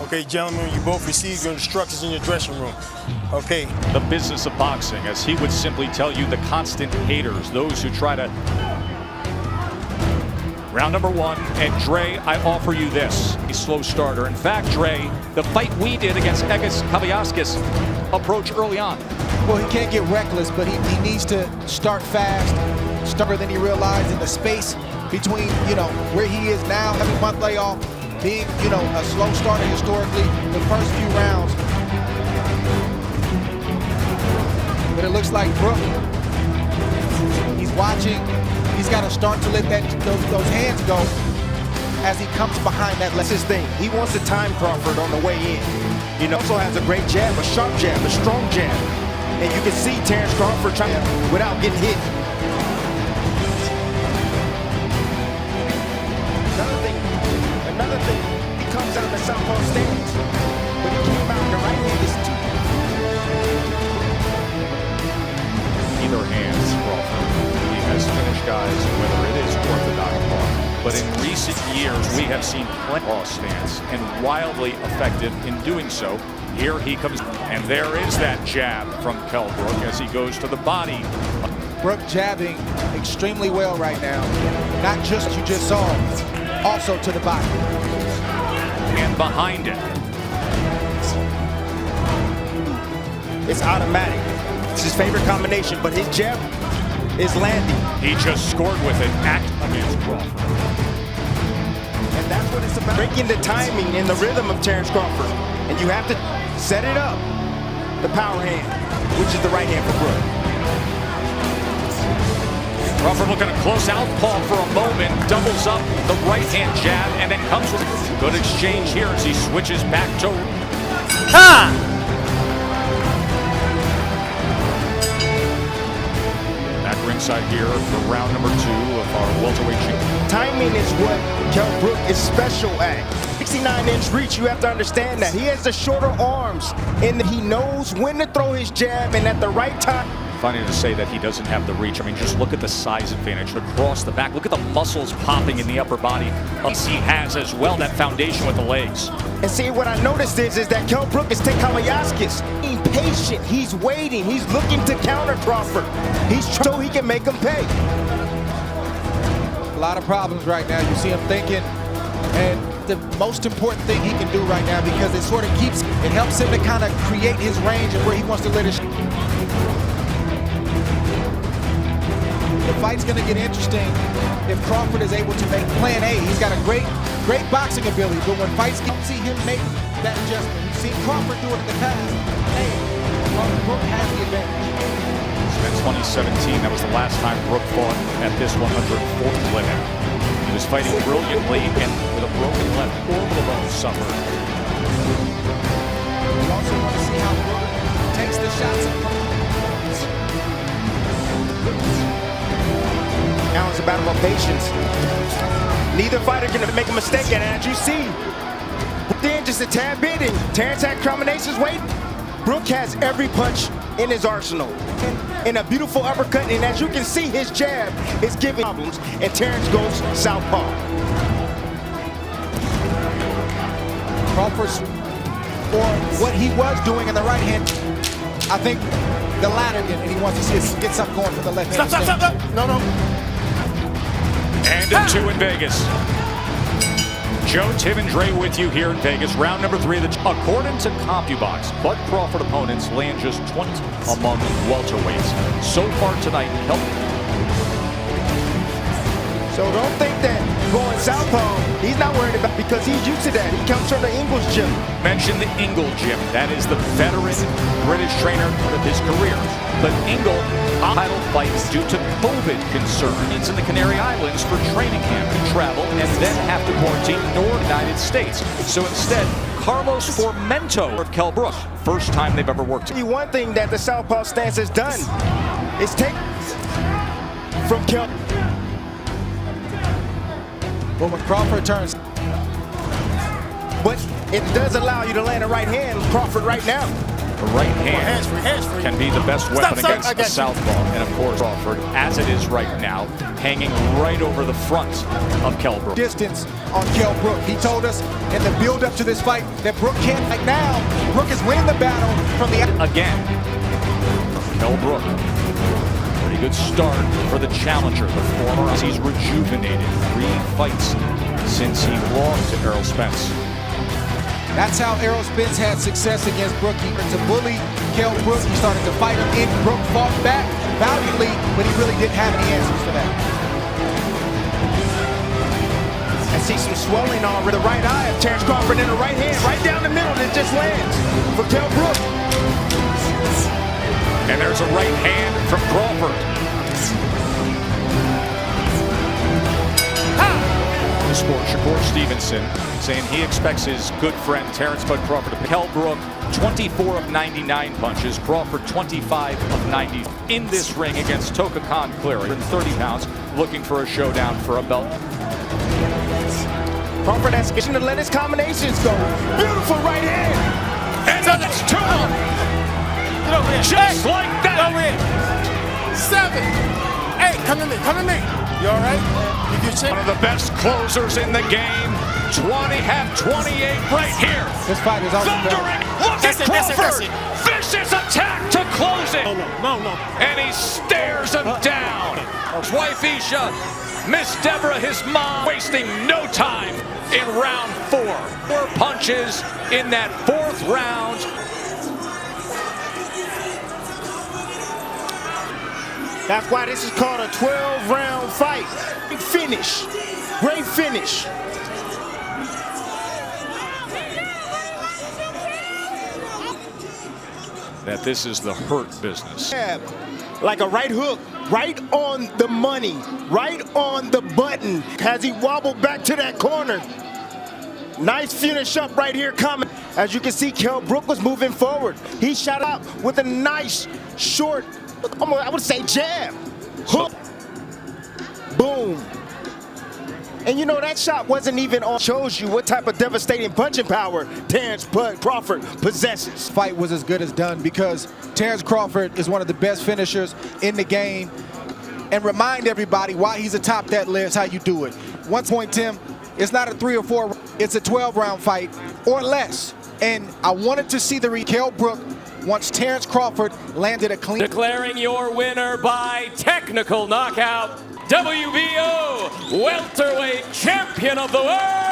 Okay, gentlemen, you both received your instructions in your dressing room. Okay. The business of boxing, as he would simply tell you, the constant haters, those who try to. Round number one, and Dre, I offer you this. A slow starter. In fact, Dre, the fight we did against Egis Kaviaskis approach early on. Well, he can't get reckless, but he needs to start fast, stronger than he realized in the space between, where he is now, having a month layoff, being, a slow starter historically, the first few rounds. But it looks like Brook, he's watching. He's got to start to let those hands go as he comes behind that. That's his thing. He wants to time Crawford on the way in. Also has a great jab, a sharp jab, a strong jab. And you can see Terence Crawford trying without getting hit. Another thing, he comes out of the southpaw stance, but he came out in the right hand. Either hands, Crawford. He has finished guys, whether it is orthodox law. But in recent years, we have seen plenty of stance and wildly effective in doing so. Here he comes, and there is that jab from Kell Brook as he goes to the body. Brook jabbing extremely well right now. Not just you just saw, also to the body. And behind it. It's automatic. It's his favorite combination, but his jab is landing. He just scored with it against Crawford. And that's what it's about. Breaking the timing and the rhythm of Terence Crawford. And you have to set it up. The power hand, which is the right hand for Brook. Crawford looking at close outpaw for a moment, doubles up the right hand jab, and then comes with a good exchange here as he switches back to. Back ringside here for round number 2 of our welterweight shoot. Timing is what Kell Brook is special at. 69-inch reach, you have to understand that. He has the shorter arms, and he knows when to throw his jab and at the right time. Funny to say that he doesn't have the reach. I mean, just look at the size advantage across the back. Look at the muscles popping in the upper body. He has as well that foundation with the legs. And see, what I noticed is that Kell Brook is taking Kaviaskis. He's patient. He's waiting. He's looking to counter Crawford. He's so he can make him pay. A lot of problems right now. You see him thinking, and the most important thing he can do right now, because it sort of it helps him to kind of create his range and where he wants to let it. The fight's going to get interesting if Crawford is able to make plan A. He's got a great boxing ability, but when fights see him make that adjustment. We've seen Crawford do it in the past. Hey, Brook has the advantage. In 2017, that was the last time Brook fought at this 140 limit. He was fighting brilliantly and with a broken left orbital bone suffered. We also want to see how Brook takes the shots at Crawford. Now it's a battle of patience. Neither fighter can make a mistake, and as you see, then just a tad bit, and Terence had combinations waiting. Brook has every punch in his arsenal. And a beautiful uppercut, and as you can see, his jab is giving problems, and Terence goes southpaw. Crawford's, or what he was doing in the right hand, I think the latter, and he wants to see us get something going for the left hand. Stop. No. And a 2 in Vegas. Joe, Tim, and Dre with you here in Vegas. Round number 3. According to CompuBox, Bud Crawford opponents land just 20 among welterweights. So far tonight, So don't think that going southpaw, he's not worried about, because he's used to that. He comes from the Ingles gym. mention the Ingle gym. That is the veteran British trainer of his career. But Ingle title fights due to COVID concerns in the Canary Islands for training camp to travel and then have to quarantine in the United States. So instead, Carlos Formento of Kell Brook. First time they've ever worked. One thing that the southpaw stance has done is take from Kell. But when Crawford turns, but it does allow you to land a right hand, Crawford right now. The right hand hands free. can be the best weapon Stop, against I a got you. southpaw. And of course, Crawford, as it is right now, hanging right over the front of Kell Brook. Distance on Kell Brook. He told us in the build-up to this fight that Brook can't fight now. Brook is winning the battle from the... Again, Kell Brook. Pretty good start for the challenger, the former. He's rejuvenated 3 fights since he lost to Errol Spence. That's how Errol Spence had success against Brook. He started to bully Kell Brook. He started to fight him in. Brook fought back valiantly, but he really didn't have any answers for that. I see some swelling on the right eye of Terence Crawford in the right hand, right down the middle, that just lands for Kell Brook. And there's a right hand from Crawford. The sport, Shakur Stevenson, saying he expects his good friend Terence Bud Crawford to Kell Brook 24 of 99 punches, Crawford 25 of 90 in this ring against Toka Khan Cleary, 30 pounds, looking for a showdown for a belt. Crawford has to let his combinations go. Beautiful right hand. And that's 2. Get over here. Just like that. Get over here. 7, 8. Come to me. Come to me. You all right? You can check. One of the best closers in the game. 28 right here. This fight is always Thundering. Look at Crawford. That's it. Vicious attack to close it. No. And he stares him down. His wife Isha, Miss Deborah, his mom, wasting no time in round 4. 4 punches in that 4th round. That's why this is called a 12-round fight. Big finish. Great finish. That this is the hurt business. Yeah, like a right hook, right on the money, right on the button. As he wobbled back to that corner. Nice finish up right here coming. As you can see, Kell Brook was moving forward. He shot out with a nice, short, I would say jab. Hook. Boom. And you know, that shot wasn't even on. Shows you what type of devastating punching power Terence Crawford possesses. Fight was as good as done because Terence Crawford is one of the best finishers in the game. And remind everybody why he's atop that list, how you do it. One point, Tim, it's not a 3 or 4, it's a 12-round fight or less. And I wanted to see the Kell Brook once Terence Crawford landed a clean. Declaring your winner by technical knockout, WBO welterweight champion of the world,